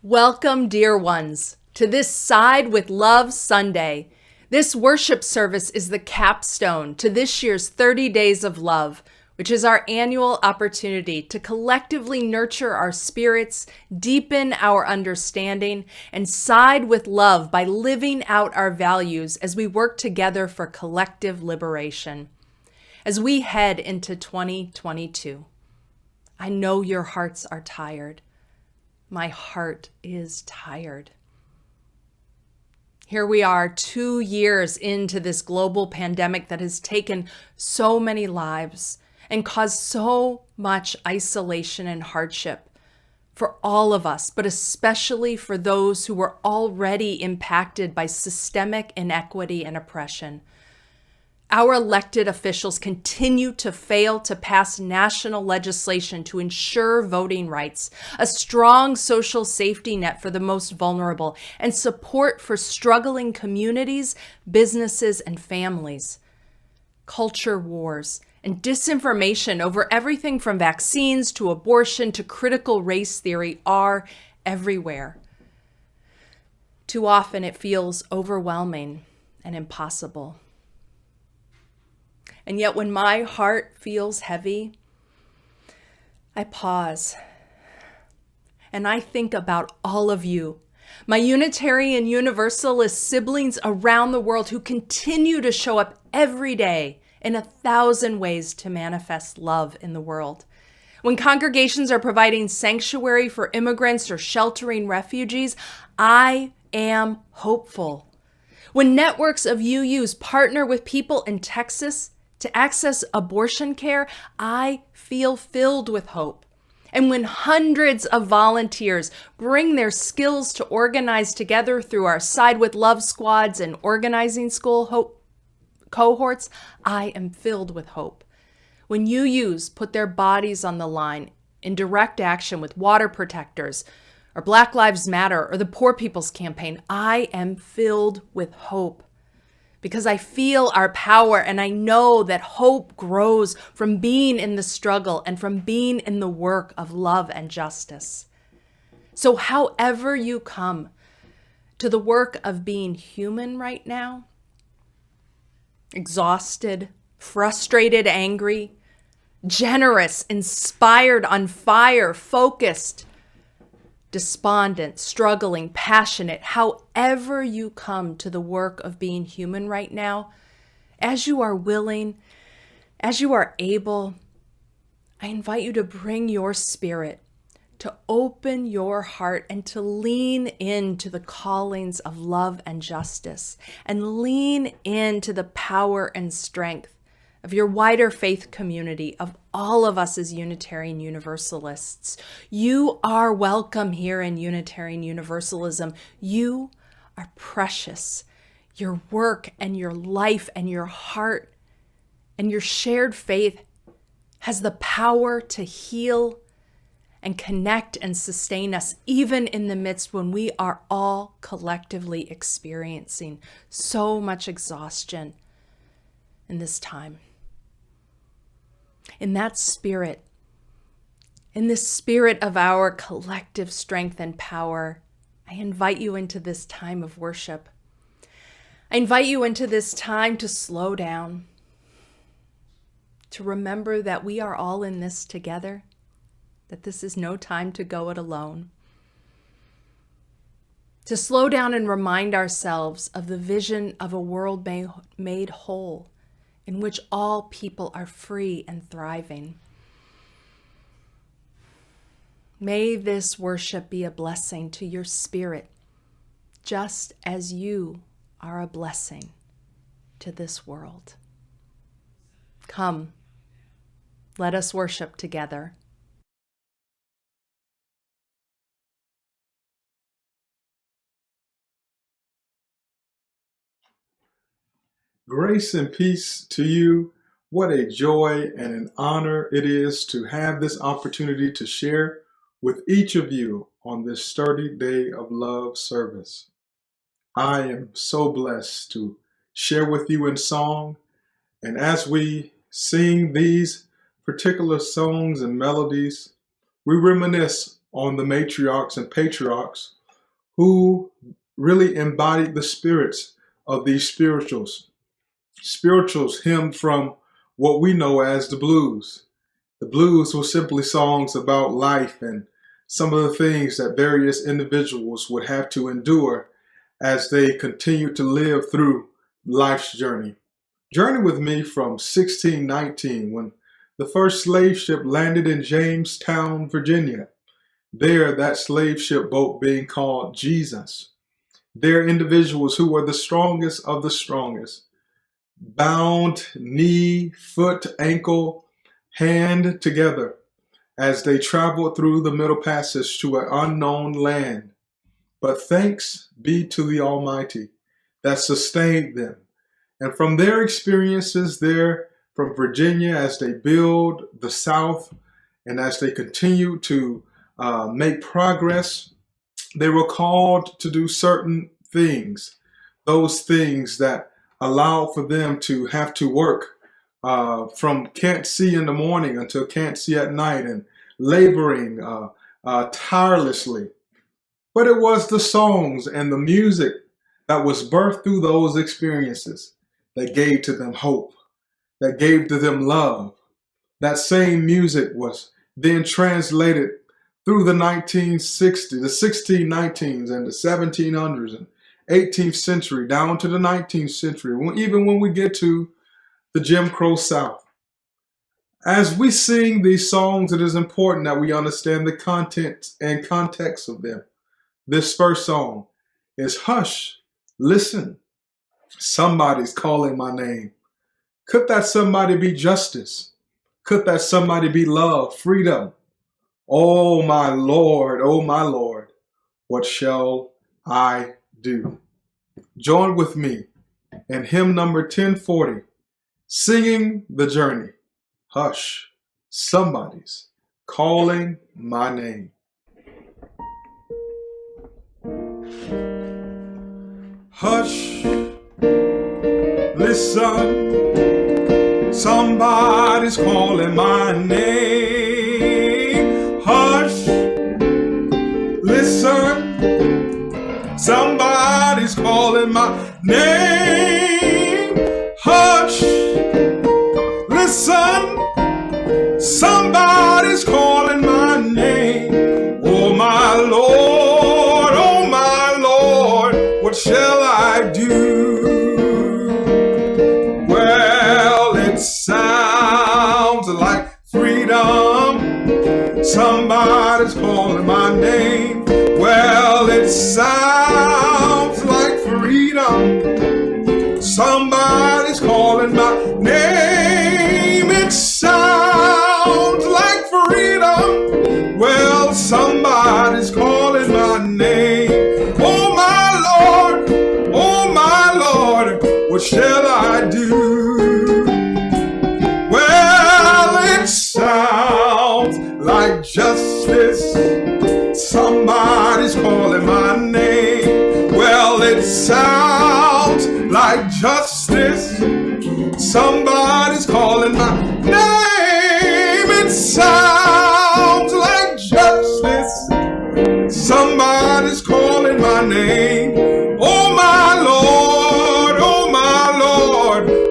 Welcome, dear ones, to this Side with Love Sunday. This worship service is the capstone to this year's 30 Days of Love, which is our annual opportunity to collectively nurture our spirits, deepen our understanding, and side with love by living out our values as we work together for collective liberation. As we head into 2022, I know your hearts are tired. My heart is tired. Here we are 2 years into this global pandemic that has taken so many lives and caused so much isolation and hardship for all of us, but especially for those who were already impacted by systemic inequity and oppression. Our elected officials continue to fail to pass national legislation to ensure voting rights, a strong social safety net for the most vulnerable, and support for struggling communities, businesses, and families. Culture wars and disinformation over everything from vaccines to abortion to critical race theory are everywhere. Too often it feels overwhelming and impossible. And yet when my heart feels heavy, I pause and I think about all of you, my Unitarian Universalist siblings around the world who continue to show up every day in 1,000 ways to manifest love in the world. When congregations are providing sanctuary for immigrants or sheltering refugees, I am hopeful. When networks of UUs partner with people in Texas to access abortion care, I feel filled with hope. And when hundreds of volunteers bring their skills to organize together through our Side with Love squads and organizing school cohorts, I am filled with hope. When UUs put their bodies on the line in direct action with water protectors, or Black Lives Matter, or the Poor People's Campaign, I am filled with hope. Because I feel our power and I know that hope grows from being in the struggle and from being in the work of love and justice. So however you come to the work of being human right now, exhausted, frustrated, angry, generous, inspired, on fire, focused, despondent, struggling, passionate, however you come to the work of being human right now, as you are willing, as you are able, I invite you to bring your spirit, to open your heart and to lean into the callings of love and justice, and lean into the power and strength of your wider faith community, of all of us as Unitarian Universalists. You are welcome here in Unitarian Universalism. You are precious. Your work and your life and your heart and your shared faith has the power to heal and connect and sustain us, even in the midst when we are all collectively experiencing so much exhaustion in this time. In that spirit, in the spirit of our collective strength and power, I invite you into this time of worship. I invite you into this time to slow down, to remember that we are all in this together, that this is no time to go it alone. To slow down and remind ourselves of the vision of a world made whole, in which all people are free and thriving. May this worship be a blessing to your spirit, just as you are a blessing to this world. Come, let us worship together. Grace and peace to you. What a joy and an honor it is to have this opportunity to share with each of you on this sturdy day of love service. I am so blessed to share with you in song, and as we sing these particular songs and melodies, we reminisce on the matriarchs and patriarchs who really embodied the spirits of these spirituals hymned from what we know as the blues. The blues were simply songs about life and some of the things that various individuals would have to endure as they continue to live through life's journey. Journey with me from 1619, when the first slave ship landed in Jamestown, Virginia. There, that slave ship boat being called Jesus. There, individuals who were the strongest of the strongest, bound knee, foot, ankle, hand together as they traveled through the Middle Passage to an unknown land. But thanks be to the Almighty that sustained them. And from their experiences there from Virginia, as they build the South and as they continue to make progress, they were called to do certain things, those things that allow for them to have to work from can't see in the morning until can't see at night, and laboring tirelessly. But it was the songs and the music that was birthed through those experiences that gave to them hope, that gave to them love. That same music was then translated through the 1960s, the 1619s and the 1700s and 18th century down to the 19th century, even when we get to the Jim Crow South. As we sing these songs, it is important that we understand the content and context of them. This first song is Hush, Listen, Somebody's Calling My Name. Could that somebody be justice? Could that somebody be love, freedom? Oh my Lord, what shall I do? Join with me in hymn number 1040, singing the journey. Hush, somebody's calling my name. Hush, listen, somebody's calling my name. Hush, listen, somebody's calling my name. Hush, listen, somebody's calling my name. Oh my Lord, what shall I do? Well, it sounds like freedom. Somebody's calling my name. Well, it sounds like freedom. Somebody's calling my name. shall I do? Well, it sounds like justice. Somebody's calling my name. Well, it sounds like justice. Somebody's calling my name. It sounds like justice. Somebody's calling my name. Oh my Lord,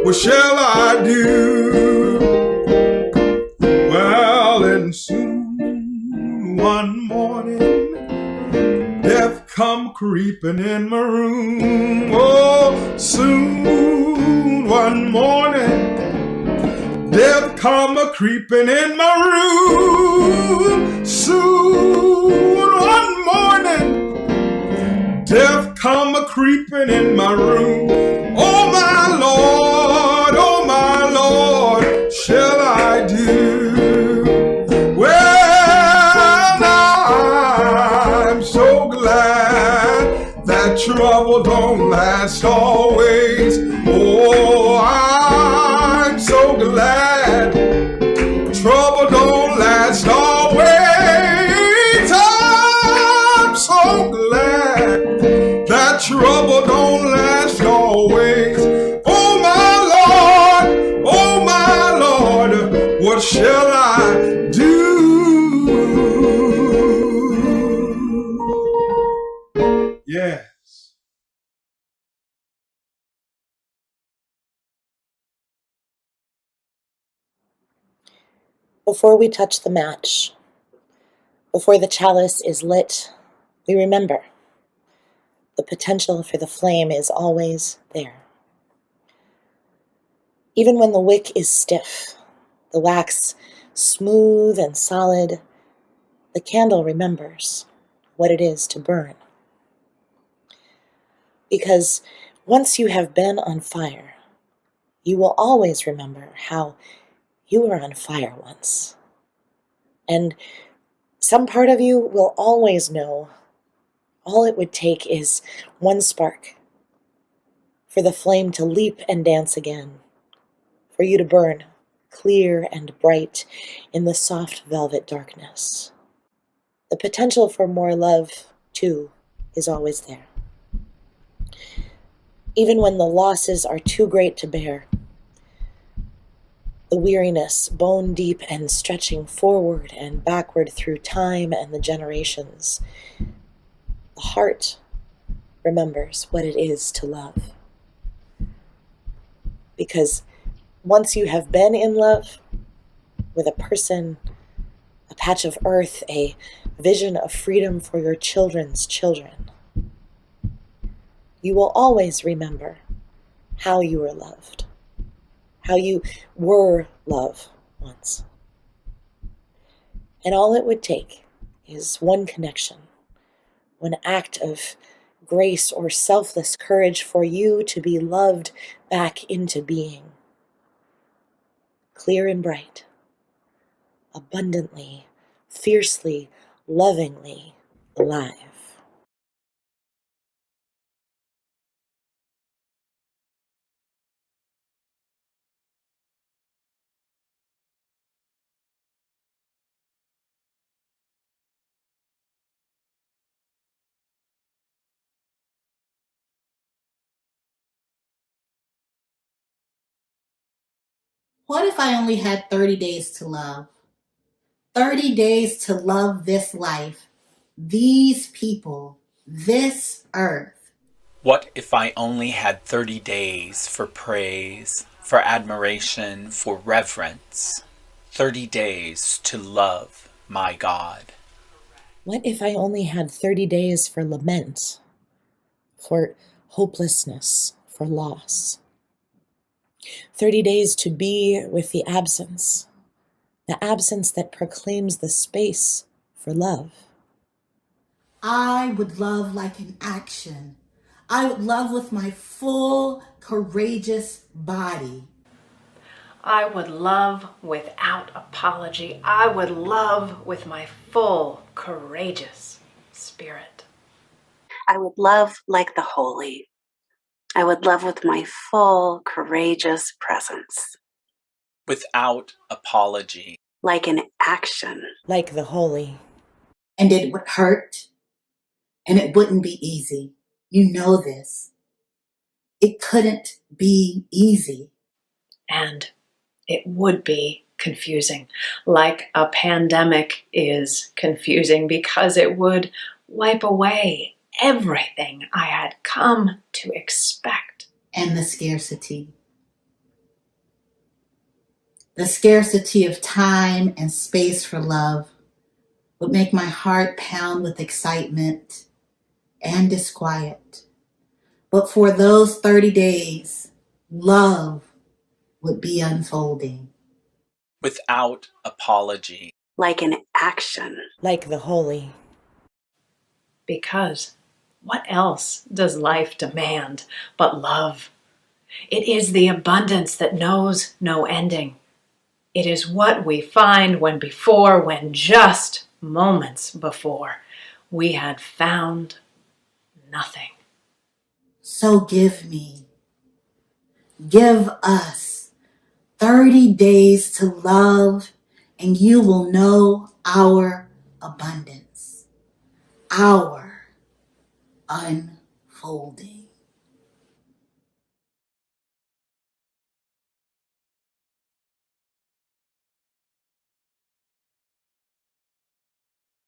what shall I do? Well, and soon one morning, death come creeping in my room. Oh, soon one morning, death come a creeping in my room. Soon one morning, death come a creeping in my room. Oh my Lord, shall I do? Well, I'm so glad that trouble don't last always. Oh, I'm so glad trouble don't last always. I'm so glad that trouble don't last always. Oh my Lord, what shall I do? Yes. Before we touch the match, before the chalice is lit, we remember the potential for the flame is always there. Even when the wick is stiff, the wax smooth and solid, the candle remembers what it is to burn. Because once you have been on fire, you will always remember how you were on fire once. And some part of you will always know all it would take is one spark for the flame to leap and dance again, for you to burn clear and bright in the soft velvet darkness. The potential for more love, too, is always there. Even when the losses are too great to bear, the weariness, bone deep and stretching forward and backward through time and the generations, the heart remembers what it is to love. Because once you have been in love with a person, a patch of earth, a vision of freedom for your children's children, you will always remember how you were loved, how you were love once. And all it would take is one connection, one act of grace or selfless courage for you to be loved back into being, clear and bright, abundantly, fiercely, lovingly alive. What if I only had 30 days to love? 30 days to love this life, these people, this earth. What if I only had 30 days for praise, for admiration, for reverence? 30 days to love my God. What if I only had 30 days for lament, for hopelessness, for loss? 30 days to be with the absence that proclaims the space for love. I would love like an action. I would love with my full, courageous body. I would love without apology. I would love with my full, courageous spirit. I would love like the holy. I would love with my full, courageous presence, without apology, like an action. like the holy. And it would hurt, and it wouldn't be easy. You know this. It couldn't be easy. And it would be confusing, like a pandemic is confusing, because it would wipe away everything I had come to expect. And the scarcity. The scarcity of time and space for love would make my heart pound with excitement and disquiet. But for those 30 days, love would be unfolding. without apology, Like an action. Like the holy. Because what else does life demand but love? It is the abundance that knows no ending. It is what we find when just moments before, we had found nothing. So give us 30 days to love, and you will know our abundance, our unfolding.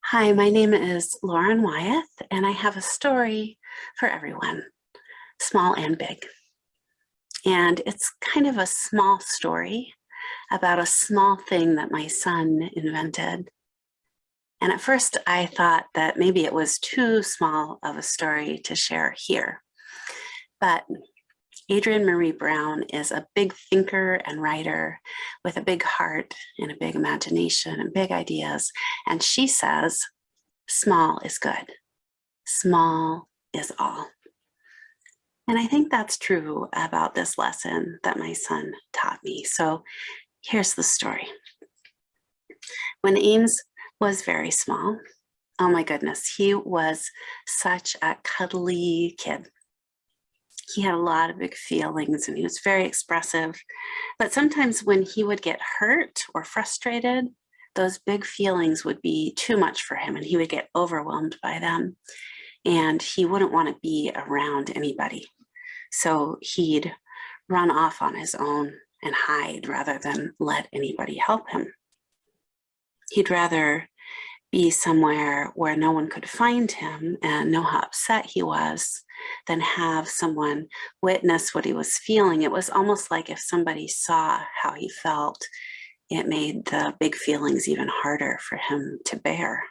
Hi, my name is Lauren Wyeth, and I have a story for everyone, small and big. And it's kind of a small story about a small thing that my son invented. And at first I thought that maybe it was too small of a story to share here. But Adrienne Maree Brown is a big thinker and writer with a big heart and a big imagination and big ideas. And she says, small is good. Small is all. And I think that's true about this lesson that my son taught me. So here's the story. When Ames was very small, oh my goodness, he was such a cuddly kid. He had a lot of big feelings and he was very expressive. But sometimes when he would get hurt or frustrated, those big feelings would be too much for him and he would get overwhelmed by them. And he wouldn't want to be around anybody. So he'd run off on his own and hide rather than let anybody help him. He'd rather be somewhere where no one could find him and know how upset he was than have someone witness what he was feeling. It was almost like if somebody saw how he felt, it made the big feelings even harder for him to bear.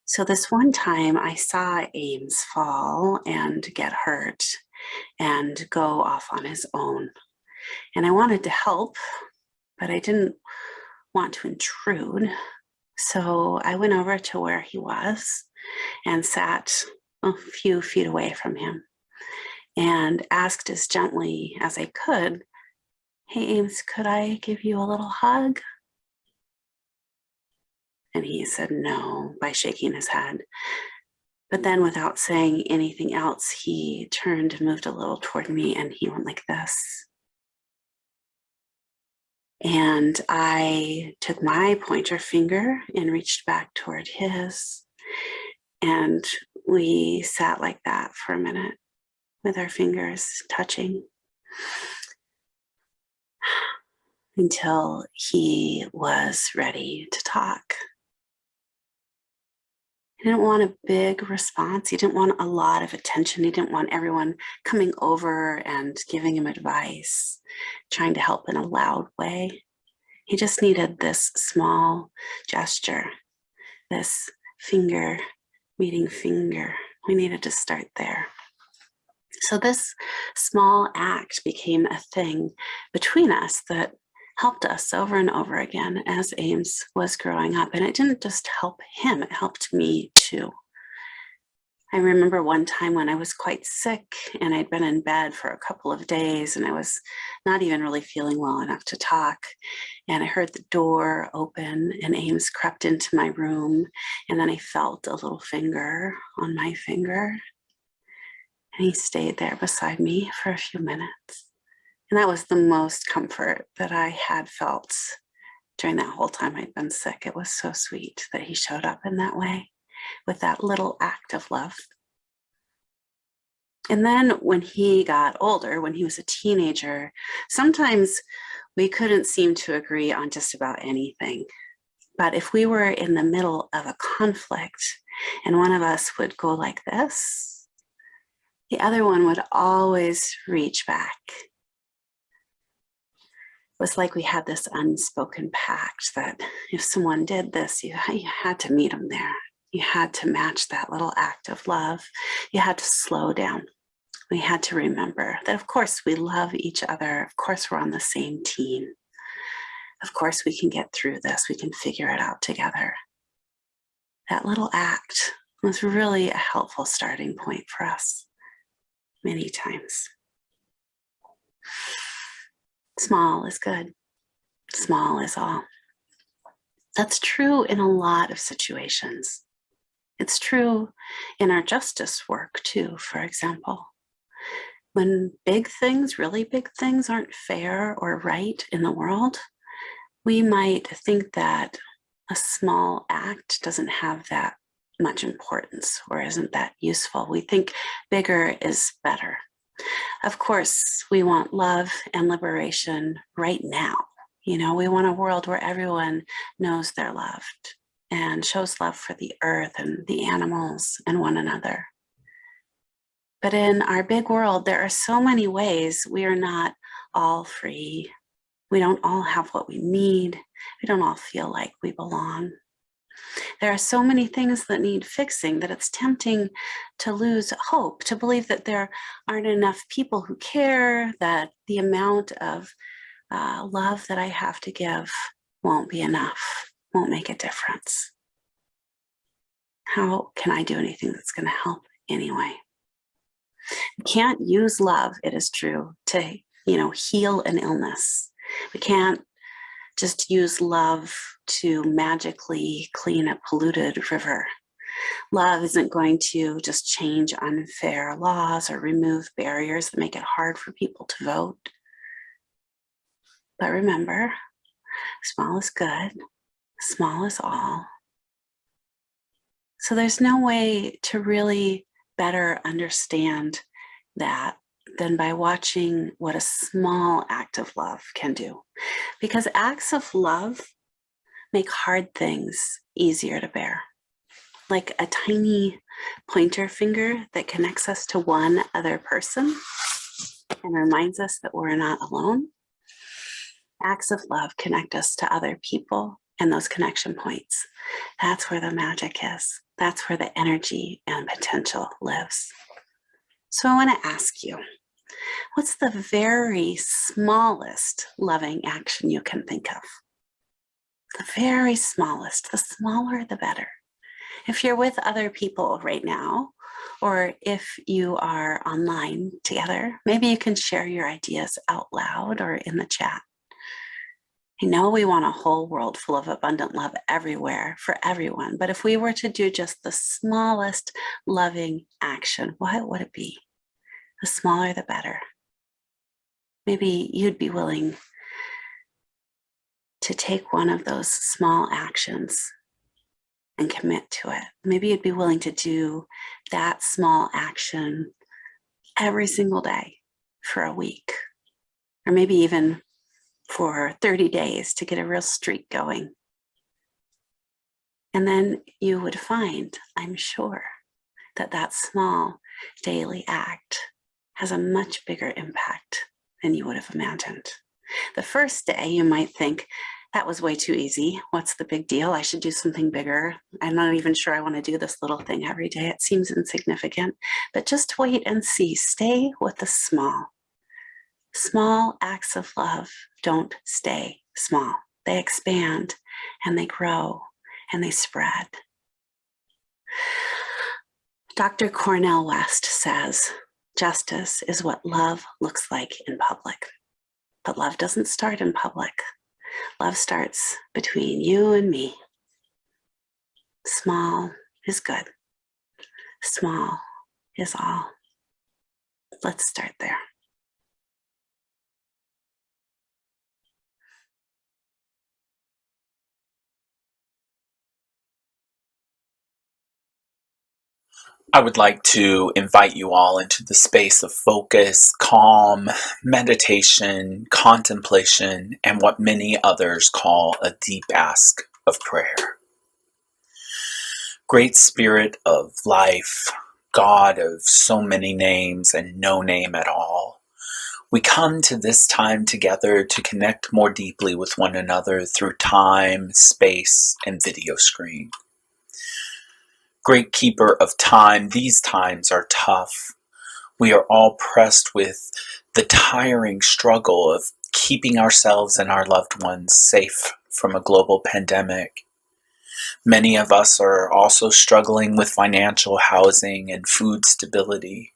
So this one time I saw Ames fall and get hurt and go off on his own. And I wanted to help, but I didn't want to intrude. So I went over to where he was and sat a few feet away from him and asked as gently as I could, "Hey, Ames, could I give you a little hug?" And he said no by shaking his head. But then without saying anything else, he turned and moved a little toward me and he went like this. And I took my pointer finger and reached back toward his. And we sat like that for a minute with our fingers touching until he was ready to talk. He didn't want a big response. He didn't want a lot of attention. He didn't want everyone coming over and giving him advice, trying to help in a loud way. He just needed this small gesture, this finger meeting finger. We needed to start there. So this small act became a thing between us that helped us over and over again as Ames was growing up. And it didn't just help him, it helped me too. I remember one time when I was quite sick and I'd been in bed for a couple of days and I was not even really feeling well enough to talk. And I heard the door open and Ames crept into my room. And then I felt a little finger on my finger. And he stayed there beside me for a few minutes. And that was the most comfort that I had felt during that whole time I'd been sick. It was so sweet that he showed up in that way with that little act of love. And then when he got older, when he was a teenager, sometimes we couldn't seem to agree on just about anything. But if we were in the middle of a conflict and one of us would go like this, the other one would always reach back. It was like we had this unspoken pact that if someone did this, you had to meet them there. You had to match that little act of love. You had to slow down. We had to remember that, of course, we love each other. Of course, we're on the same team. Of course, we can get through this. We can figure it out together. That little act was really a helpful starting point for us many times. Small is good. Small is all. That's true in a lot of situations. It's true in our justice work too, for example. When big things, really big things, aren't fair or right in the world, we might think that a small act doesn't have that much importance or isn't that useful. We think bigger is better. Of course, we want love and liberation right now. You know, we want a world where everyone knows they're loved and shows love for the earth and the animals and one another. But in our big world, there are so many ways we are not all free. We don't all have what we need. We don't all feel like we belong. There are so many things that need fixing that it's tempting to lose hope, to believe that there aren't enough people who care, that the amount of love that I have to give won't be enough, won't make a difference. How can I do anything that's going to help anyway? We can't use love, it is true, to heal an illness. We can't just use love to magically clean a polluted river. Love isn't going to just change unfair laws or remove barriers that make it hard for people to vote. But remember, small is good, small is all. So there's no way to really better understand that than by watching what a small act of love can do. Because acts of love make hard things easier to bear. Like a tiny pointer finger that connects us to one other person and reminds us that we're not alone. Acts of love connect us to other people and those connection points. That's where the magic is. That's where the energy and potential lives. So I want to ask you, what's the very smallest loving action you can think of? The very smallest, the smaller the better. If you're with other people right now, or if you are online together, maybe you can share your ideas out loud or in the chat. I know we want a whole world full of abundant love everywhere for everyone, but if we were to do just the smallest loving action, what would it be? The smaller, the better. Maybe you'd be willing to take one of those small actions and commit to it. Maybe you'd be willing to do that small action every single day for a week, or maybe even for 30 days to get a real streak going. And then you would find, I'm sure, that that small daily act has a much bigger impact than you would have imagined. The first day you might think, that was way too easy. What's the big deal? I should do something bigger. I'm not even sure I want to do this little thing every day. It seems insignificant, but just wait and see. Stay with the small. Small acts of love don't stay small. They expand and they grow and they spread. Dr. Cornel West says, justice is what love looks like in public. But love doesn't start in public. Love starts between you and me. Small is good. Small is all. Let's start there. I would like to invite you all into the space of focus, calm, meditation, contemplation, and what many others call a deep ask of prayer. Great Spirit of life, God of so many names and no name at all, we come to this time together to connect more deeply with one another through time, space, and video screen. Great Keeper of time, these times are tough. We are all pressed with the tiring struggle of keeping ourselves and our loved ones safe from a global pandemic. Many of us are also struggling with financial, housing, and food stability.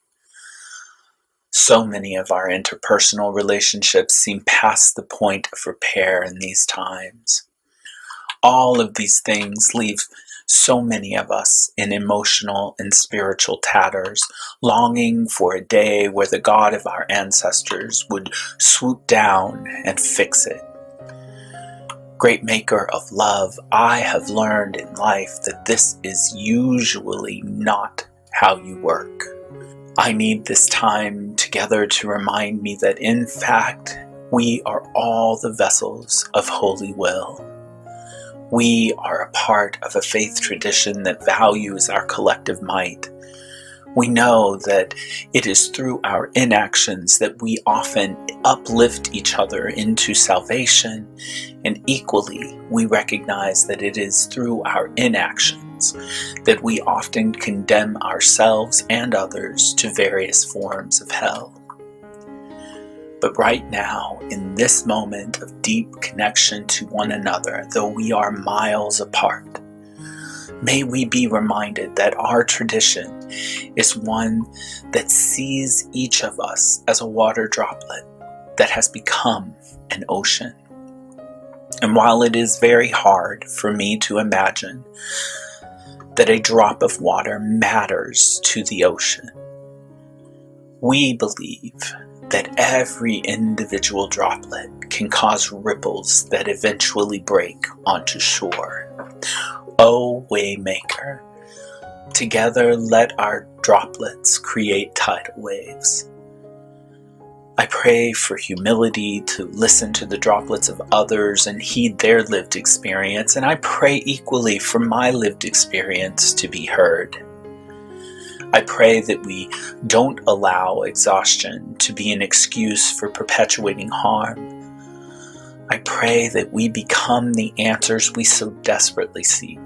So many of our interpersonal relationships seem past the point of repair in these times. All of these things leave so many of us in emotional and spiritual tatters, longing for a day where the God of our ancestors would swoop down and fix it. Great Maker of love, I have learned in life that this is usually not how you work. I need this time together to remind me that in fact, we are all the vessels of holy will. We are a part of a faith tradition that values our collective might. We know that it is through our inactions that we often uplift each other into salvation, and equally, we recognize that it is through our inactions that we often condemn ourselves and others to various forms of hell. But right now, in this moment of deep connection to one another, though we are miles apart, may we be reminded that our tradition is one that sees each of us as a water droplet that has become an ocean. And while it is very hard for me to imagine that a drop of water matters to the ocean, we believe that every individual droplet can cause ripples that eventually break onto shore. O Waymaker, together let our droplets create tidal waves. I pray for humility to listen to the droplets of others and heed their lived experience, and I pray equally for my lived experience to be heard. I pray that we don't allow exhaustion to be an excuse for perpetuating harm. I pray that we become the answers we so desperately seek,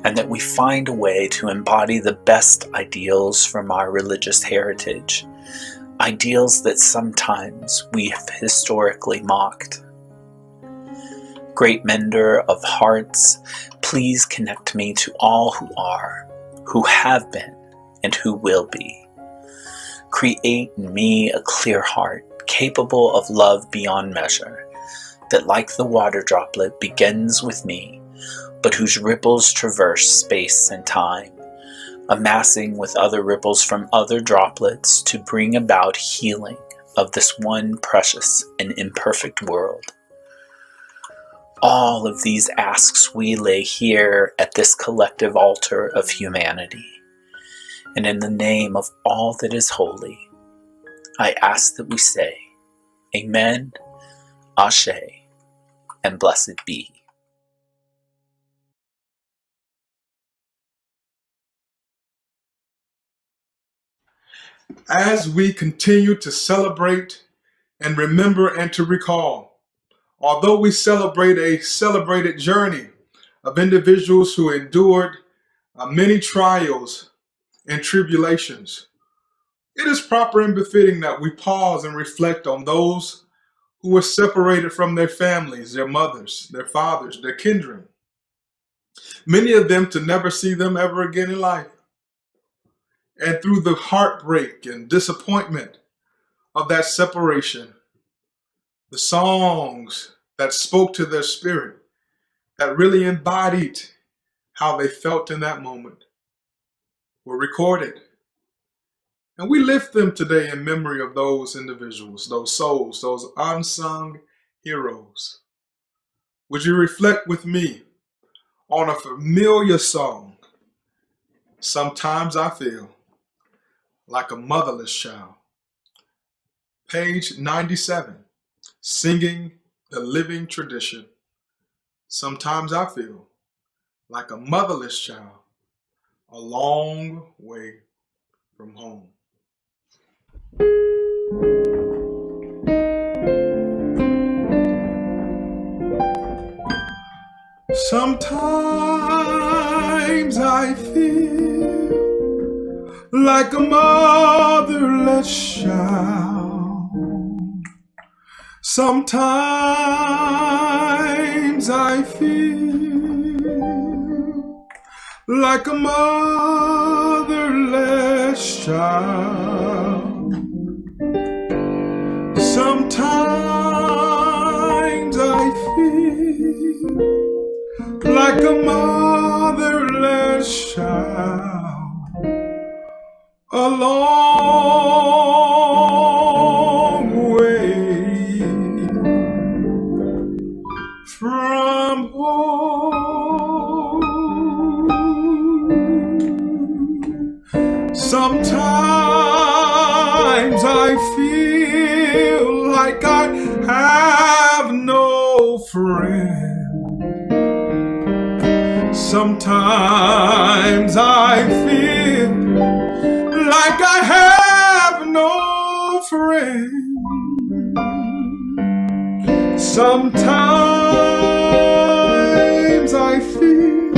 and that we find a way to embody the best ideals from our religious heritage, ideals that sometimes we have historically mocked. Great Mender of hearts, please connect me to all who are, who have been, and who will be. Create in me a clear heart, capable of love beyond measure, that like the water droplet begins with me, but whose ripples traverse space and time, amassing with other ripples from other droplets to bring about healing of this one precious and imperfect world. All of these asks we lay here at this collective altar of humanity. And in the name of all that is holy, I ask that we say, Amen, Ashe, and blessed be. As we continue to celebrate and remember and to recall, although we celebrate a celebrated journey of individuals who endured many trials and tribulations, it is proper and befitting that we pause and reflect on those who were separated from their families, their mothers, their fathers, their kindred. Many of them to never see them ever again in life. And through the heartbreak and disappointment of that separation, the songs that spoke to their spirit, that really embodied how they felt in that moment, were recorded And we lift them today in memory of those individuals, those souls, those unsung heroes. Would you reflect with me on a familiar song? Sometimes I feel like a motherless child. Page 97, singing the living tradition. Sometimes I feel like a motherless child, a long way from home. Sometimes I feel like a motherless child. Sometimes I feel like a motherless child. Sometimes I feel like a motherless child, a long way from home. Sometimes I feel like I have no friend. Sometimes I feel like I have no friend. Sometimes I feel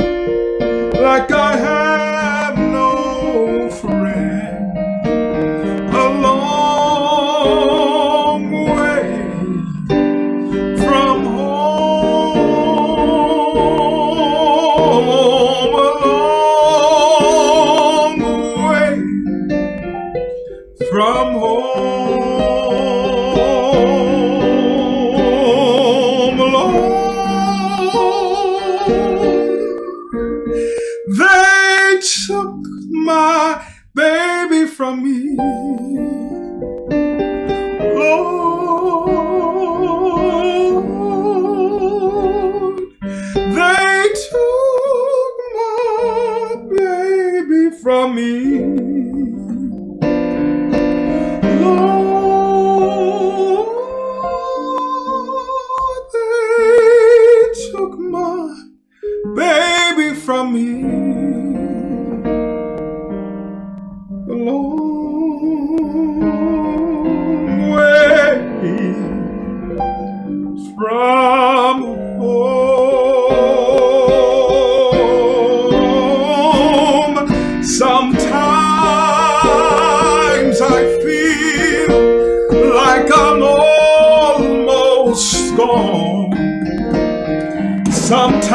like I have no friend. A long way from home, a long way from home, Lord. They took my baby from me, Lord. They took my baby from me, Lord. They took my baby from me, a long way from home. Sometimes I feel like I'm almost gone. Sometimes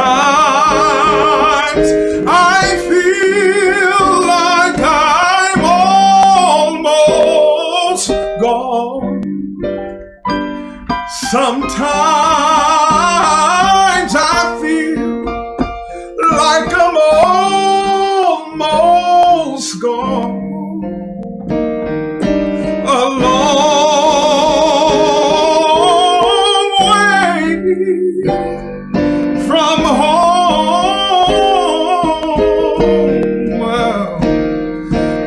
I feel like I'm almost gone. Sometimes I feel like I'm almost gone. A long way from home. Well, a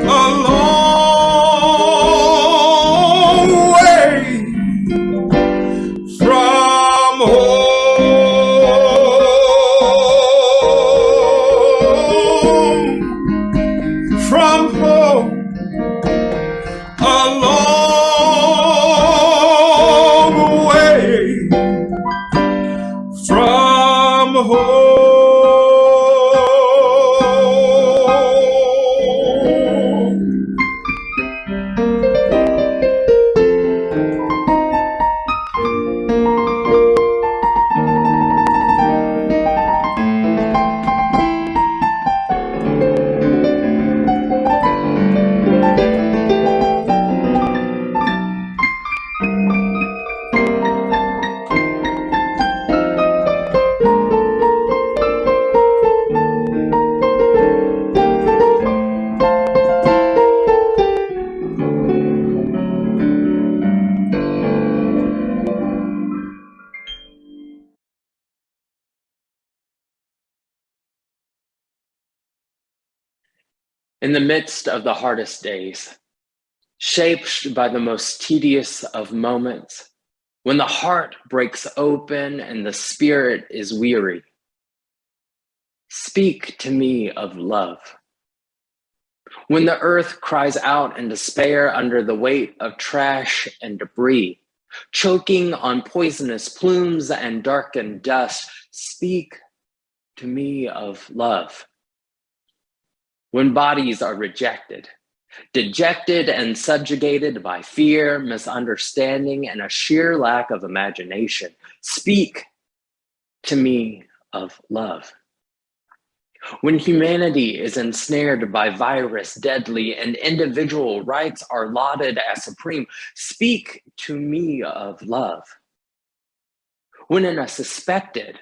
long way from home. In the midst of the hardest days, shaped by the most tedious of moments, when the heart breaks open and the spirit is weary, speak to me of love. When the earth cries out in despair under the weight of trash and debris, choking on poisonous plumes and darkened dust, speak to me of love. When bodies are rejected, dejected and subjugated by fear, misunderstanding, and a sheer lack of imagination, speak to me of love. When humanity is ensnared by virus deadly and individual rights are lauded as supreme, speak to me of love. When in a suspected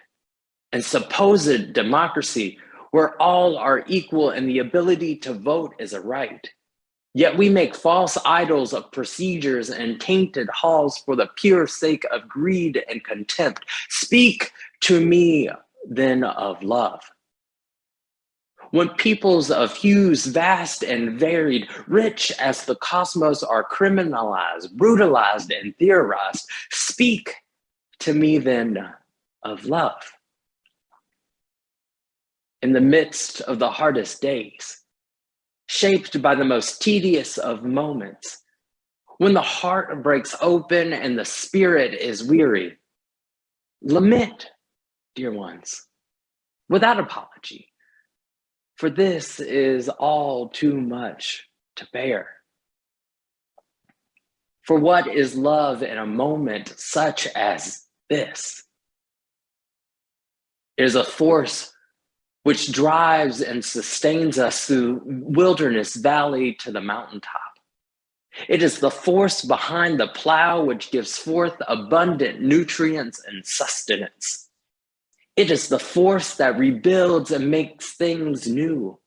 and supposed democracy where all are equal and the ability to vote is a right, yet we make false idols of procedures and tainted halls for the pure sake of greed and contempt, speak to me then of love. When peoples of hues vast and varied, rich as the cosmos, are criminalized, brutalized, and theorized, speak to me then of love. In the midst of the hardest days, shaped by the most tedious of moments, when the heart breaks open and the spirit is weary, lament, dear ones, without apology. For this is all too much to bear. For what is love in a moment such as this? It is a force which drives and sustains us through wilderness valley to the mountaintop. It is the force behind the plow which gives forth abundant nutrients and sustenance. It is the force that rebuilds and makes things new.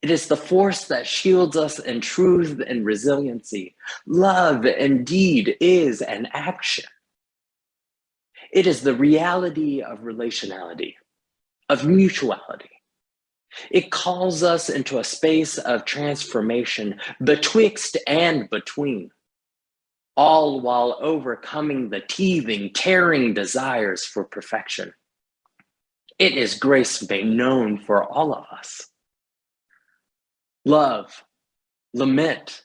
It is the force that shields us in truth and resiliency. Love indeed is an action. It is the reality of relationality, of mutuality. It calls us into a space of transformation betwixt and between, all while overcoming the teething, tearing desires for perfection. It is grace made known for all of us. Love, lament,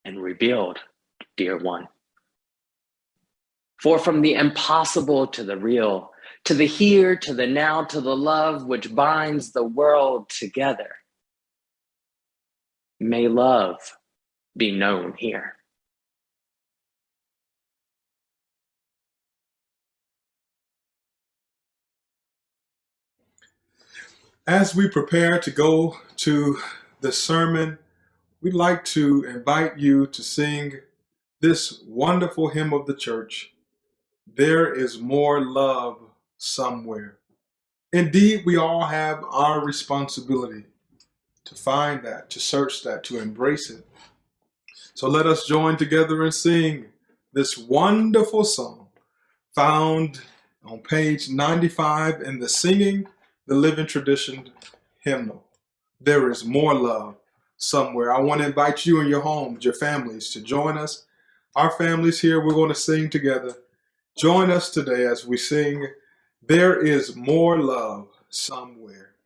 and rebuild, dear one. For from the impossible to the real, to the here, to the now, to the love which binds the world together, may love be known here. As we prepare to go to the sermon, we'd like to invite you to sing this wonderful hymn of the church, "There is More Love Somewhere." Indeed, we all have our responsibility to find that, to search that, to embrace it. So let us join together and sing this wonderful song found on page 95 in the Singing the Living Tradition hymnal. There is more love somewhere. I want to invite you and your homes, your families, to join us. Our families here, we're going to sing together. Join us today as we sing, "There is More Love Somewhere."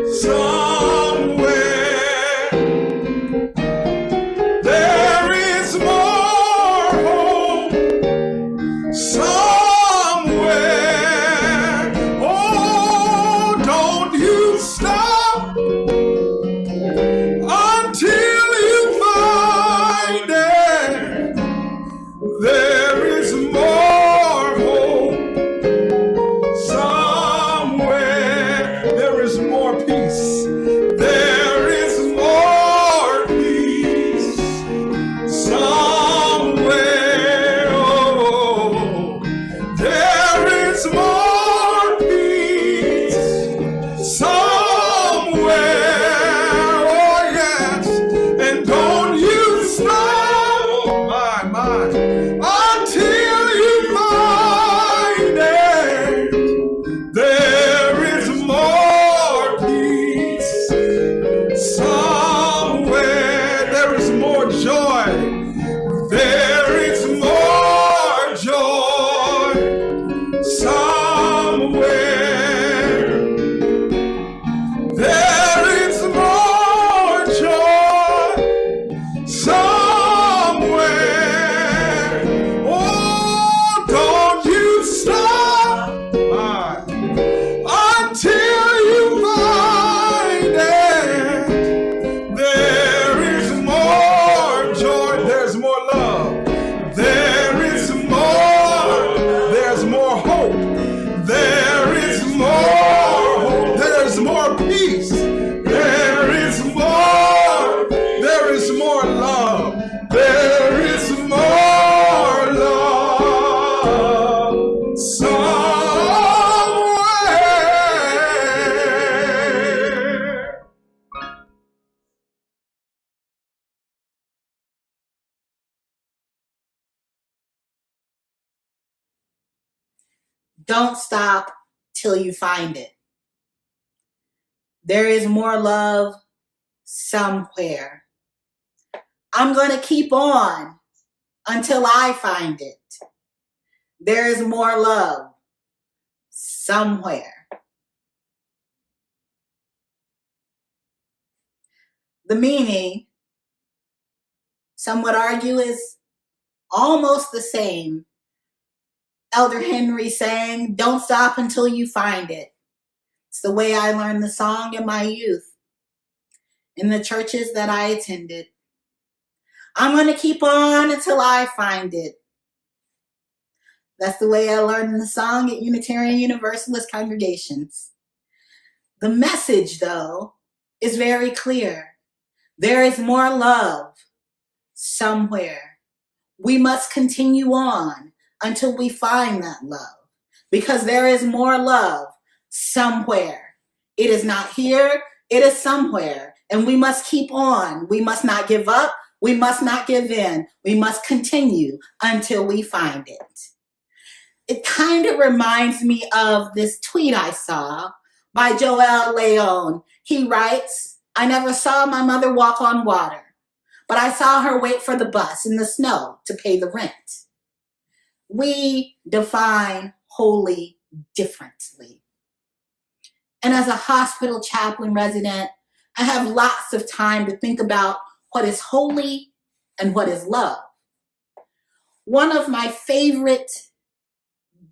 Some peace. There is more peace somewhere. Oh, there is more peace somewhere. Oh, yes. And don't you stop, my, until you find it. There is more peace somewhere. There is more joy. There is more joy somewhere. There is more joy somewhere. Oh, don't you stop until you find it. There is more joy. There's more love. There's more hope. There is more hope. There's more peace. There is more love. There is more love somewhere. Don't stop till you find it. There is more love somewhere. I'm going to keep on until I find it. There is more love somewhere. The meaning, some would argue, is almost the same. Elder Henry sang, "Don't stop until you find it." It's the way I learned the song in my youth, in the churches that I attended. I'm going to keep on until I find it. That's the way I learned the song at Unitarian Universalist congregations. The message, though, is very clear. There is more love somewhere. We must continue on until we find that love, because there is more love somewhere. It is not here, it is somewhere, and we must keep on. We must not give up. We must not give in. We must continue until we find it. It kind of reminds me of this tweet I saw by Joel Leon. He writes, "I never saw my mother walk on water, but I saw her wait for the bus in the snow to pay the rent." We define holy differently. And as a hospital chaplain resident, I have lots of time to think about what is holy and what is love. One of my favorite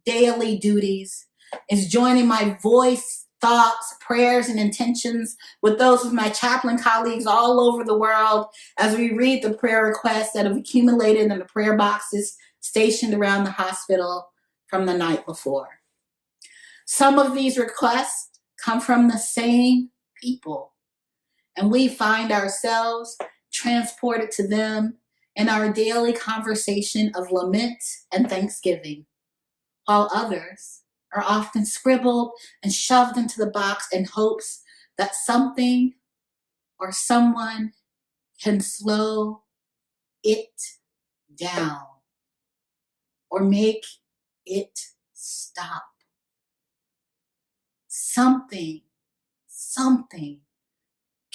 daily duties is joining my voice, thoughts, prayers, and intentions with those of my chaplain colleagues all over the world as we read the prayer requests that have accumulated in the prayer boxes stationed around the hospital from the night before. Some of these requests come from the same people, and we find ourselves transported to them in our daily conversation of lament and thanksgiving, while others are often scribbled and shoved into the box in hopes that something or someone can slow it down or make it stop. Something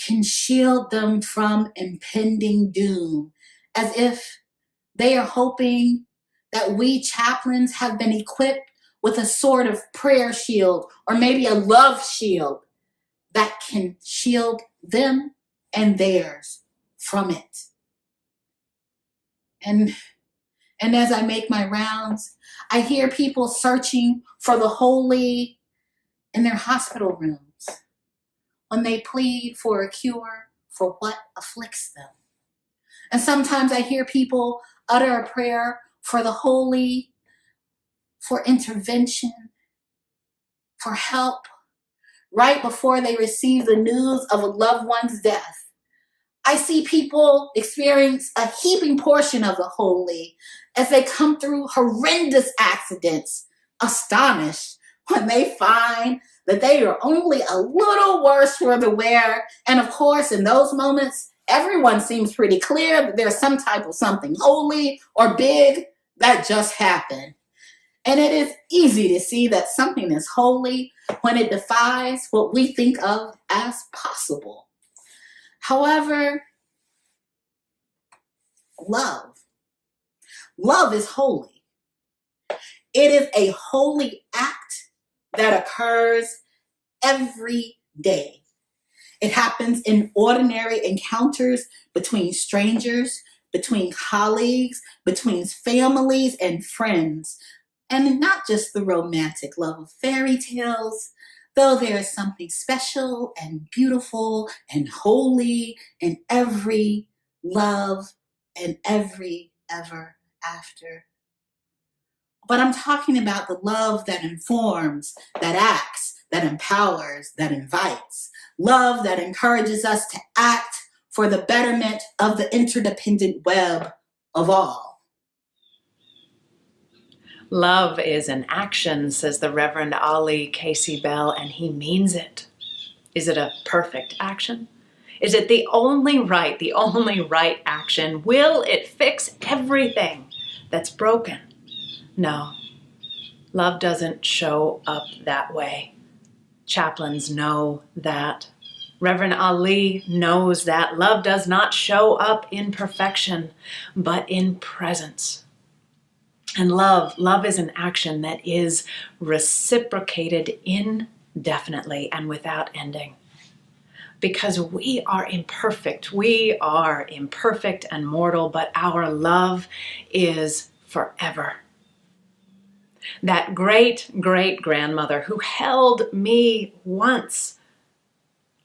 can shield them from impending doom, as if they are hoping that we chaplains have been equipped with a sort of prayer shield or maybe a love shield that can shield them and theirs from it. And as I make my rounds, I hear people searching for the holy in their hospital rooms when they plead for a cure for what afflicts them. And sometimes I hear people utter a prayer for the holy, for intervention, for help, right before they receive the news of a loved one's death. I see people experience a heaping portion of the holy as they come through horrendous accidents, astonished when they find that they are only a little worse for the wear. And of course, in those moments, everyone seems pretty clear that there's some type of something holy or big that just happened. And it is easy to see that something is holy when it defies what we think of as possible. However, love is holy. It is a holy act that occurs every day. It happens in ordinary encounters between strangers, between colleagues, between families and friends, and not just the romantic love of fairy tales, though there is something special and beautiful and holy in every love and every ever after. But I'm talking about the love that informs, that acts, that empowers, that invites. Love that encourages us to act for the betterment of the interdependent web of all. Love is an action, says the Reverend Ali Casey Bell, and he means it. Is it a perfect action? Is it the only right action? Will it fix everything that's broken? No, love doesn't show up that way. Chaplains know that. Reverend Ali knows that love does not show up in perfection, but in presence. And love is an action that is reciprocated indefinitely and without ending. Because we are imperfect and mortal, but our love is forever. That great-great-grandmother who held me once,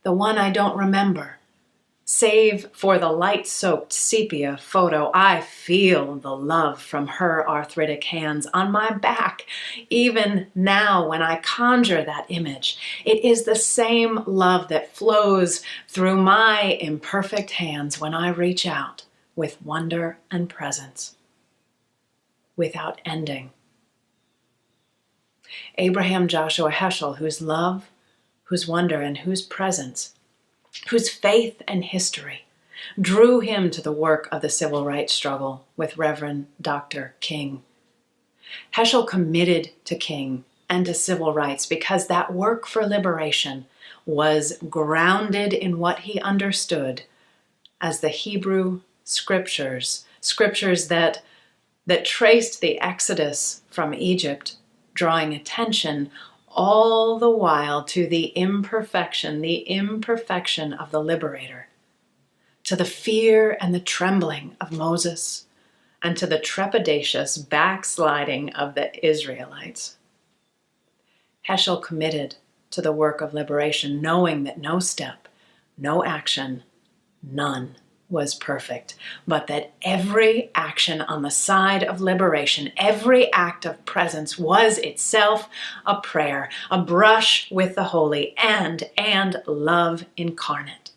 the one I don't remember, save for the light-soaked sepia photo, I feel the love from her arthritic hands on my back. Even now, when I conjure that image, it is the same love that flows through my imperfect hands when I reach out with wonder and presence, without ending. Abraham Joshua Heschel, whose love, whose wonder, and whose presence, whose faith and history drew him to the work of the civil rights struggle with Reverend Dr. King. Heschel committed to King and to civil rights because that work for liberation was grounded in what he understood as the Hebrew scriptures that traced the exodus from Egypt, drawing attention all the while to the imperfection of the liberator, to the fear and the trembling of Moses, and to the trepidatious backsliding of the Israelites. Heschel committed to the work of liberation, knowing that no step, no action, none was perfect, but that every action on the side of liberation, every act of presence was itself a prayer, a brush with the holy, and love incarnate.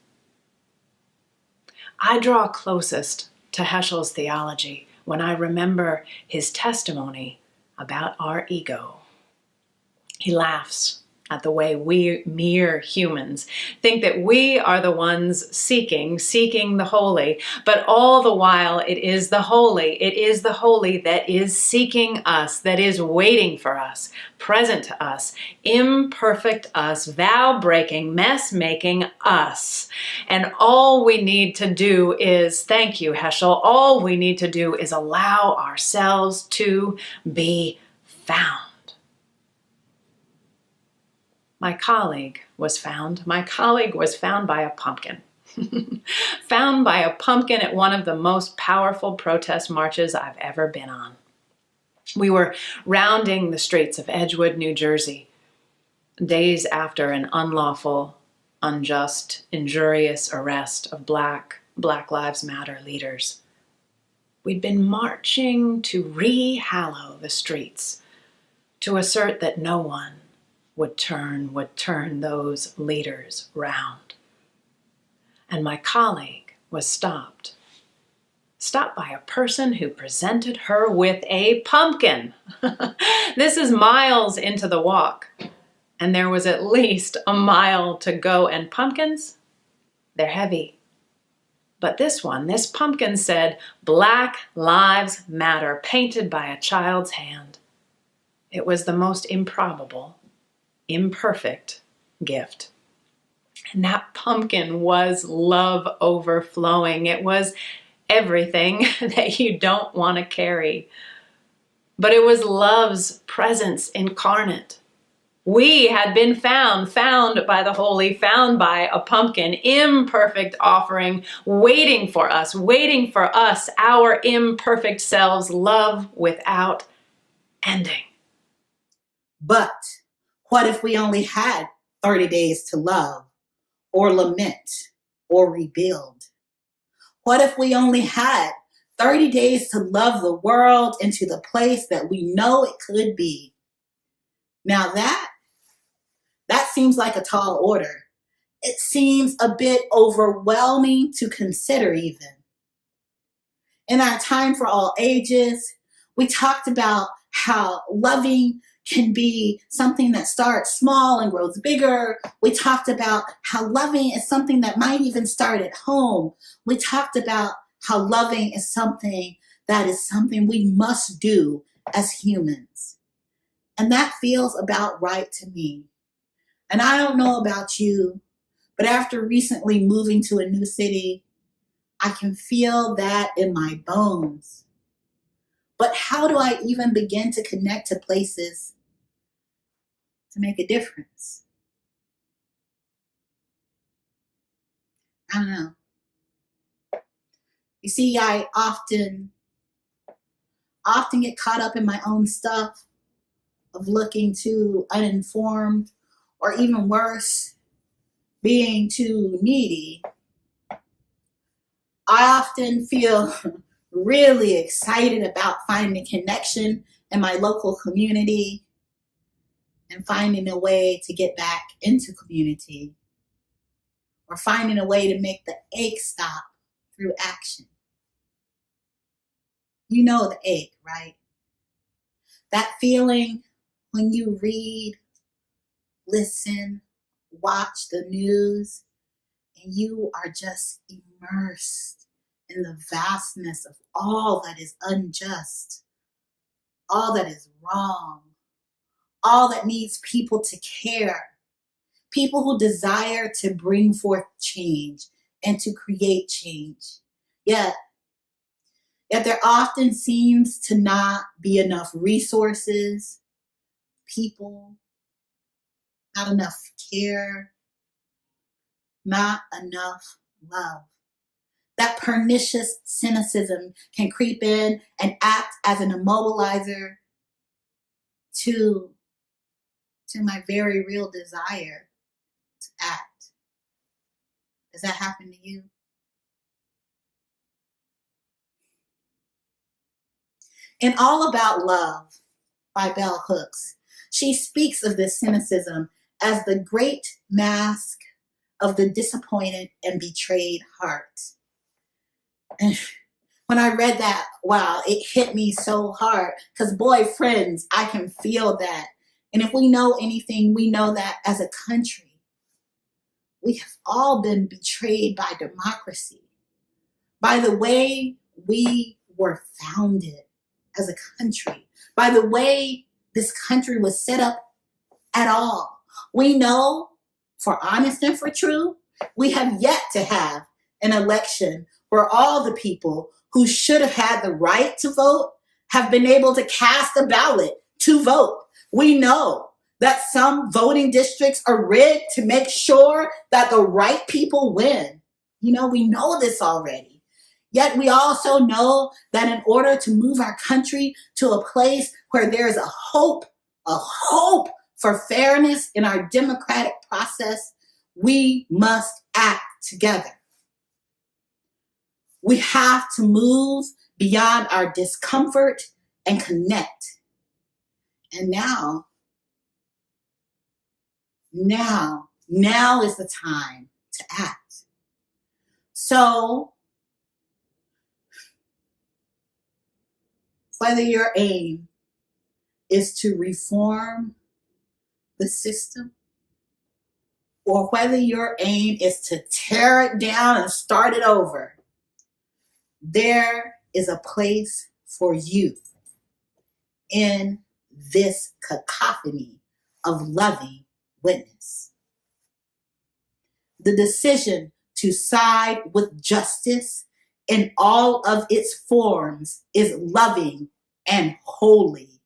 I draw closest to Heschel's theology when I remember his testimony about our ego. He laughs at the way we mere humans think that we are the ones seeking the holy, but all the while it is the holy that is seeking us, that is waiting for us, present to us, imperfect us, vow-breaking, mess-making us. And all we need to do is, thank you, Heschel, all we need to do is allow ourselves to be found. My colleague was found by a pumpkin. Found by a pumpkin at one of the most powerful protest marches I've ever been on. We were rounding the streets of Edgewood, New Jersey, days after an unlawful, unjust, injurious arrest of Black Lives Matter leaders. We'd been marching to re-hallow the streets, to assert that no one would turn those leaders round. And my colleague was stopped by a person who presented her with a pumpkin. This is miles into the walk, and there was at least a mile to go, and pumpkins, they're heavy. But this pumpkin said, "Black Lives Matter," painted by a child's hand. It was the most improbable, imperfect gift. And that pumpkin was love overflowing. It was everything that you don't want to carry. But it was love's presence incarnate. We had been found by the holy, found by a pumpkin, imperfect offering, waiting for us, our imperfect selves, love without ending. But what if we only had 30 days to love or lament or rebuild? What if we only had 30 days to love the world into the place that we know it could be? Now that seems like a tall order. It seems a bit overwhelming to consider even. In our Time for All Ages, we talked about how loving can be something that starts small and grows bigger. We talked about how loving is something that might even start at home. We talked about how loving is something we must do as humans. And that feels about right to me. And I don't know about you, but after recently moving to a new city, I can feel that in my bones. But how do I even begin to connect to places to make a difference? I don't know. You see, I often get caught up in my own stuff of looking too uninformed, or even worse, being too needy. I often feel really excited about finding a connection in my local community and finding a way to get back into community, or finding a way to make the ache stop through action. You know the ache, right? That feeling when you read, listen, watch the news, and you are just immersed in the vastness of all that is unjust, all that is wrong, all that needs people to care, people who desire to bring forth change and to create change. Yet there often seems to not be enough resources, people, not enough care, not enough love. That pernicious cynicism can creep in and act as an immobilizer to my very real desire to act. Does that happen to you? In All About Love by Bell Hooks, she speaks of this cynicism as the great mask of the disappointed and betrayed heart. And when I read that, wow, it hit me so hard, because boy, friends, I can feel that. And if we know anything, we know that as a country, we have all been betrayed by democracy, by the way we were founded as a country, by the way this country was set up at all. We know, for honest and for true, we have yet to have an election where all the people who should have had the right to vote have been able to cast a ballot to vote. We know that some voting districts are rigged to make sure that the right people win. We know this already. Yet we also know that in order to move our country to a place where there is a hope for fairness in our democratic process, we must act together. We have to move beyond our discomfort and connect. And now, Now is the time to act. So, whether your aim is to reform the system, or whether your aim is to tear it down and start it over, there is a place for you in this cacophony of loving witness. The decision to side with justice in all of its forms is loving and holy.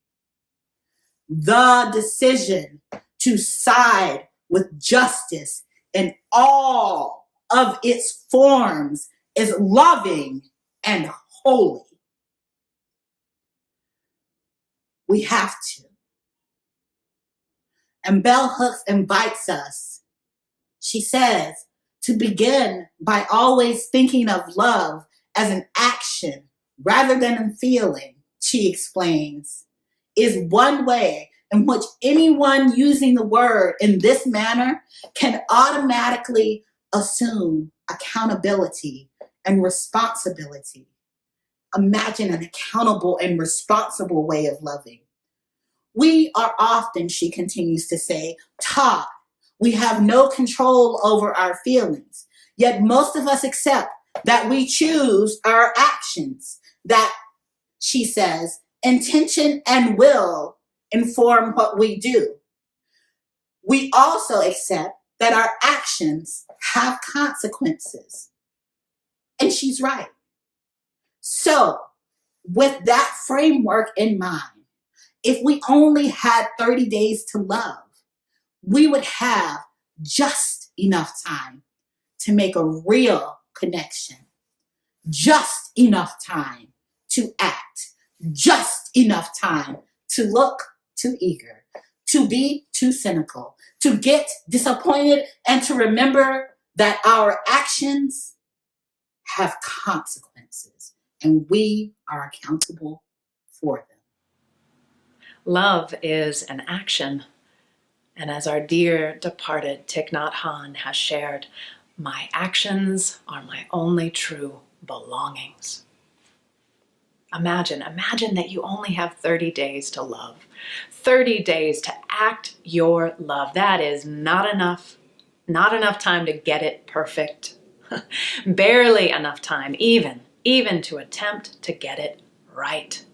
The decision to side with justice in all of its forms is loving and holy. We have to. And Bell Hooks invites us, she says, to begin by always thinking of love as an action rather than a feeling, she explains, is one way in which anyone using the word in this manner can automatically assume accountability and responsibility. Imagine an accountable and responsible way of loving. We are often, she continues to say, taught we have no control over our feelings, yet most of us accept that we choose our actions, that, she says, intention and will inform what we do. We also accept that our actions have consequences. And she's right. So, with that framework in mind, if we only had 30 days to love, we would have just enough time to make a real connection, just enough time to act, just enough time to look too eager, to be too cynical, to get disappointed, and to remember that our actions have consequences and we are accountable for them. Love is an action. And as our dear departed Thich Nhat Hanh has shared, my actions are my only true belongings. Imagine that you only have 30 days to love. 30 days to act your love. That is not enough time to get it perfect. Barely enough time, even to attempt to get it right.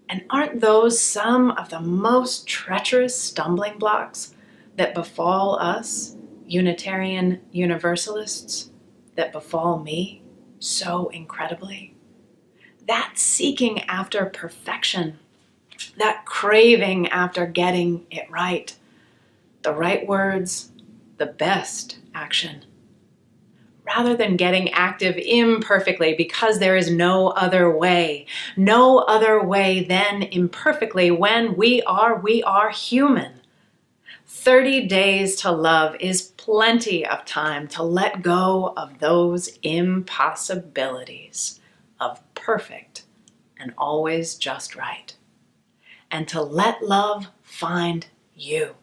And aren't those some of the most treacherous stumbling blocks that befall us, Unitarian Universalists, that befall me so incredibly? That seeking after perfection, that craving after getting it right, the right words, the best action, rather than getting active imperfectly because there is no other way than imperfectly when we are human. 30 days to love is plenty of time to let go of those impossibilities of perfect and always just right, and to let love find you.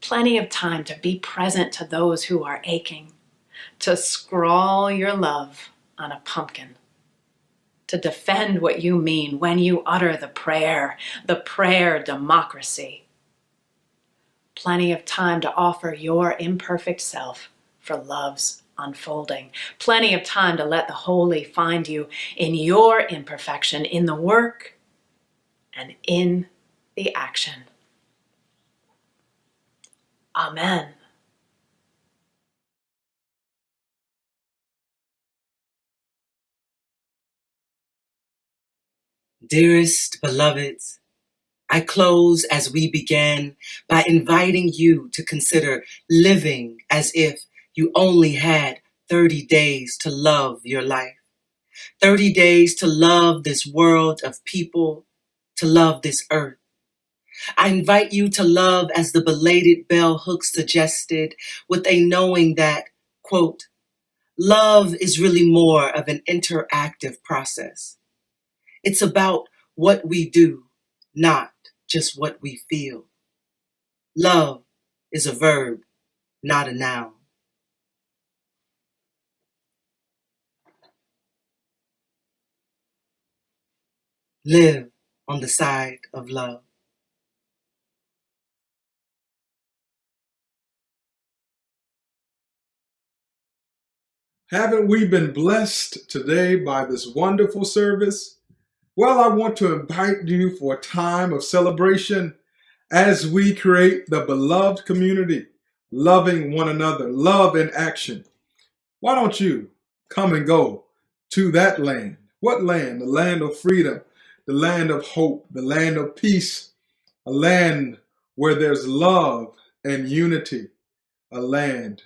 Plenty of time to be present to those who are aching, to scrawl your love on a pumpkin, to defend what you mean when you utter the prayer democracy. Plenty of time to offer your imperfect self for love's unfolding. Plenty of time to let the holy find you in your imperfection, in the work and in the action. Amen. Dearest beloveds, I close as we began by inviting you to consider living as if you only had 30 days to love your life, 30 days to love this world of people, to love this earth. I invite you to love as the belated Bell Hooks suggested, with a knowing that, quote, love is really more of an interactive process. It's about what we do, not just what we feel. Love is a verb, not a noun. Live on the side of love. Haven't we been blessed today by this wonderful service? Well, I want to invite you for a time of celebration as we create the beloved community, loving one another, love in action. Why don't you come and go to that land? What land? The land of freedom, the land of hope, the land of peace, a land where there's love and unity, a land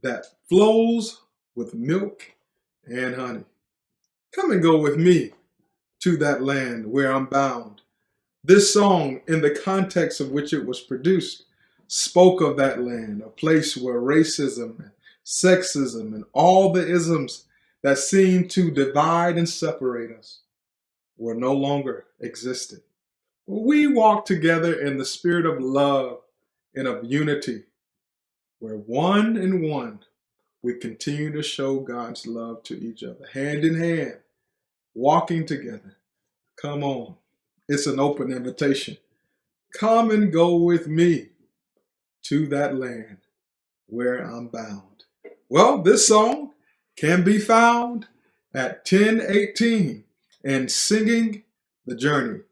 that flows with milk and honey. Come and go with me to that land where I'm bound. This song, in the context of which it was produced, spoke of that land, a place where racism and sexism and all the isms that seem to divide and separate us were no longer existed. We walk together in the spirit of love and of unity, where one and one we continue to show God's love to each other, hand in hand, walking together. Come on. It's an open invitation. Come and go with me to that land where I'm bound. Well, this song can be found at 10:18 and Singing the Journey.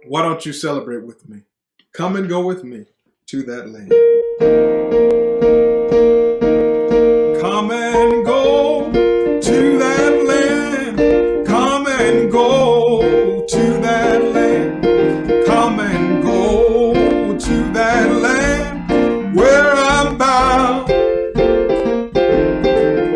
Why don't you celebrate with me? Come and go with me to that land. Come and go to that land. Come and go to that land. Come and go to that land where I'm bound.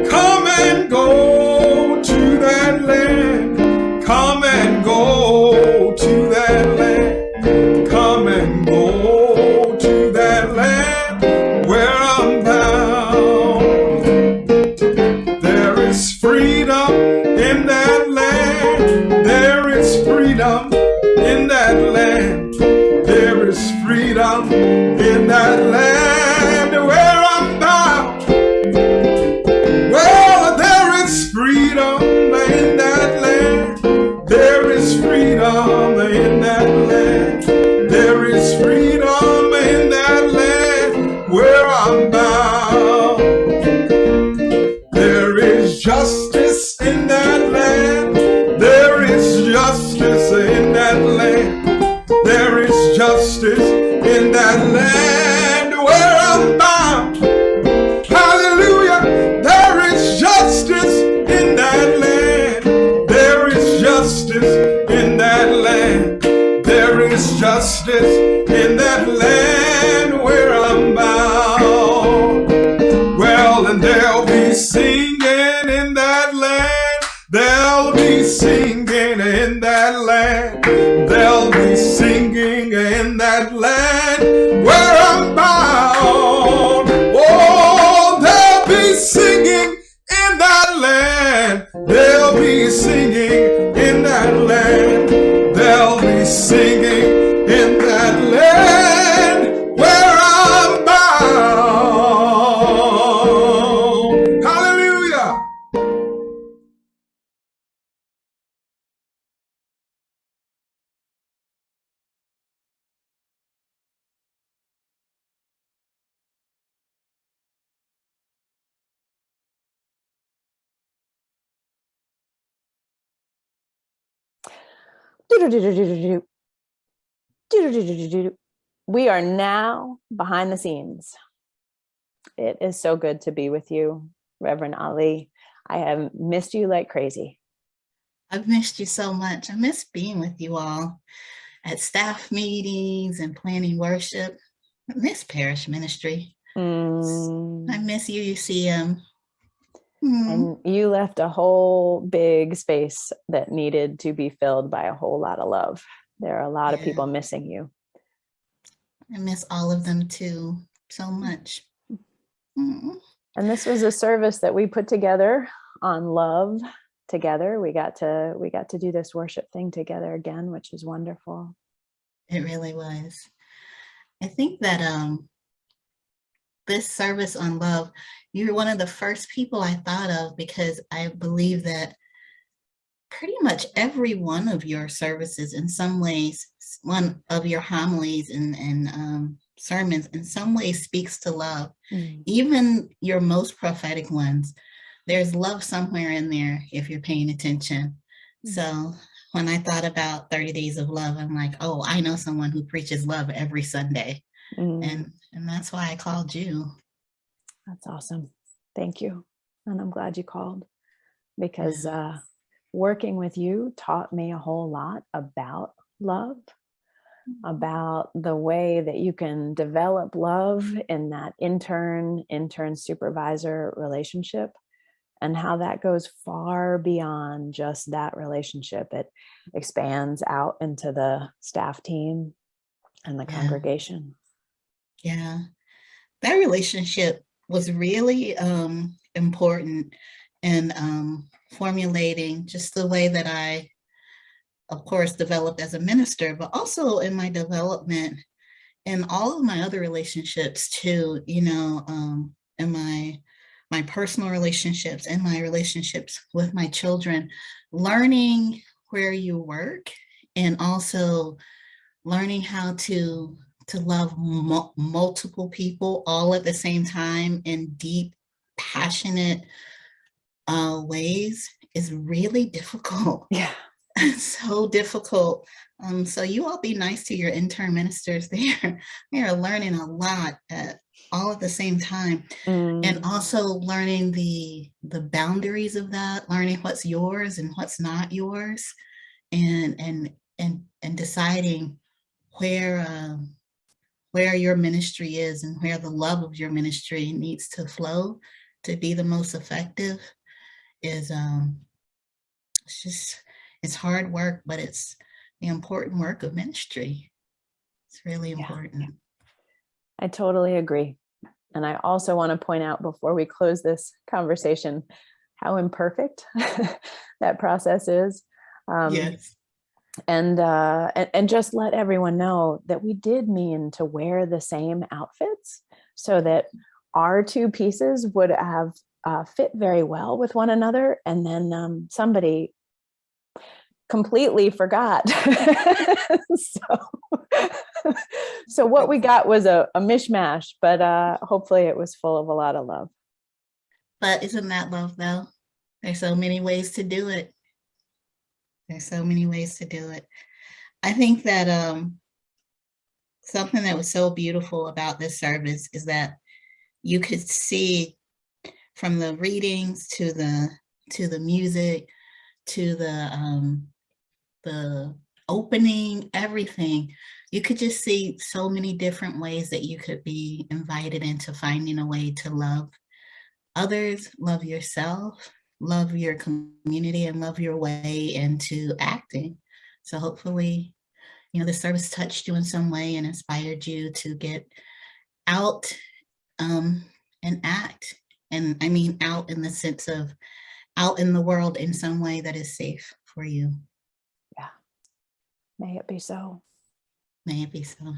Come and go to that land. Come and go to that land. Come and go to that land where I'm bound. There is freedom in that land. There is freedom in that land. There is freedom in that land where I'm bound. Well, there is freedom in that land. There is freedom in that land. There is freedom in that land where I'm bound. There is justice in that land. There is justice in that land. There is justice in that land where I'm bound. Hallelujah. There is justice in that land. There is justice in that land. There is justice in that land where I'm bound. Well, and they'll be singing in that land. They'll be singing in that land. They'll be singing in that land where I'm bound. Oh, they'll be singing in that land. They'll be singing in that land. They'll be singing in that land where I'm bound. Hallelujah. We are now behind the scenes. It is so good to be with you, Reverend Ali. I have missed you like crazy. I've missed you so much. I miss being with you all at staff meetings and planning worship. I miss parish ministry. I miss UUCM. And you left a whole big space that needed to be filled by a whole lot of love. There are a lot of people missing you. I miss all of them too, so much. And this was a service that we put together on love together. We got to do this worship thing together again, which is wonderful. It really was. I think that this service on love, you're one of the first people I thought of, because I believe that pretty much every one of your services, in some ways, one of your homilies and sermons, in some ways speaks to love. Even your most prophetic ones, there's love somewhere in there if you're paying attention. So when I thought about 30 Days of Love, I'm like, oh, I know someone who preaches love every Sunday. And that's why I called you. That's awesome. Thank you. And I'm glad you called, because working with you taught me a whole lot about love, about the way that you can develop love in that intern supervisor relationship, and how that goes far beyond just that relationship. It expands out into the staff team and the congregation. Yeah, that relationship was really important in formulating just the way that I, of course, developed as a minister, but also in my development and all of my other relationships too, you know, in my personal relationships and my relationships with my children, learning where you work, and also learning how to love multiple people all at the same time in deep, passionate ways is really difficult. Yeah. So difficult. So you all be nice to your intern ministers. They're learning a lot all at the same time. And also learning the boundaries of that, learning what's yours and what's not yours, and deciding where your ministry is and where the love of your ministry needs to flow to be the most effective is it's hard work, but it's the important work of ministry. It's really important. I totally agree. And I also want to point out, before we close this conversation, how imperfect that process is. Yes. And just let everyone know that we did mean to wear the same outfits so that our two pieces would have fit very well with one another. And then somebody completely forgot. So what we got was a mishmash, but hopefully it was full of a lot of love. But isn't that love though? There's so many ways to do it. There's so many ways to do it. I think that something that was so beautiful about this service is that you could see, from the readings to the music to the opening, everything, you could just see so many different ways that you could be invited into finding a way to love others, love yourself, love your community, and love your way into acting. So hopefully, you know, the service touched you in some way and inspired you to get out and act. And I mean out in the sense of out in the world in some way that is safe for you. Yeah. May it be so. May it be so.